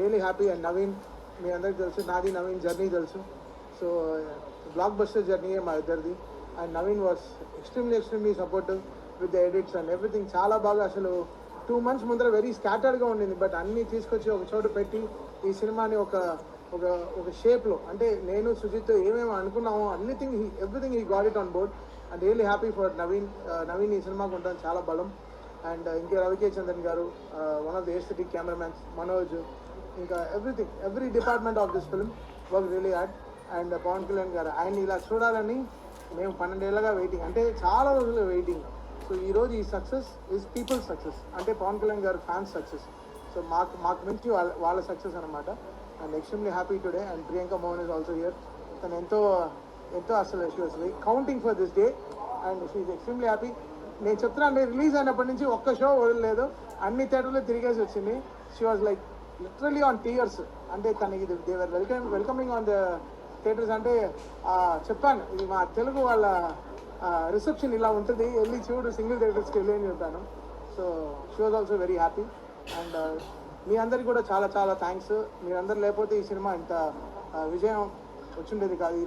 Really happy. And Naveen మీ అందరికి తెలుసు, నాది నవీన్ జర్నీ తెలుసు. సో బ్లాక్ బస్టర్ జర్నీయే మా ఇద్దరిది. And Naveen was extremely supportive with the edits and everything. చాలా బాగా అసలు 2 months ముందర వెరీ స్కాటర్డ్గా ఉండింది, బట్ అన్నీ తీసుకొచ్చి ఒక చోట పెట్టి ఈ సినిమాని ఒక ఒక ఒక షేప్లో, అంటే నేను సుజిత్ ఏమేమి అనుకున్నామో everything he got it on board. And really happy for Naveen ఈ సినిమాకు ఉంటాను చాలా బలం. అండ్ ఇంకా రవికే చంద్రన్ గారు, one of the aesthetic cameramen, Manoj, ఇంకా every department of this film work really hard. And Pawan Kalyan గారు, ఆయన ఇలా చూడాలని మేము 12 ఏళ్ళగా వెయిటింగ్, అంటే చాలా రోజులు వెయిటింగ్. సో ఈరోజు ఈ సక్సెస్ ఈజ్ పీపుల్స్ సక్సెస్, అంటే పవన్ కళ్యాణ్ గారు ఫ్యాన్స్ సక్సెస్. సో మాకు మించి వాళ్ళ సక్సెస్ అనమాట. And extremely happy today. And Priyanka Mohan is also here. తను ఎంతో అసలు she was counting for this day and she is extremely happy. నేను చెప్తున్నా, అంటే రిలీజ్ అయినప్పటి నుంచి ఒక్క షో వదలలేదు, అన్ని థియేటర్లో తిరిగేసి వచ్చింది. She was like literally on tears. అంటే తనకి దేవర్ వెల్కమింగ్ ఆన్ ద థియేటర్స్. అంటే చెప్పాను, ఇది మా తెలుగు వాళ్ళ రిసెప్షన్ ఇలా ఉంటుంది, వెళ్ళి చూడు, సింగిల్ థియేటర్స్కి వెళ్ళి అని చెప్పాను. So she was also very happy. And మీ అందరికి కూడా చాలా థ్యాంక్స్. మీరందరూ లేకపోతే ఈ సినిమా ఇంత విజయం వచ్చిండేది కాదు.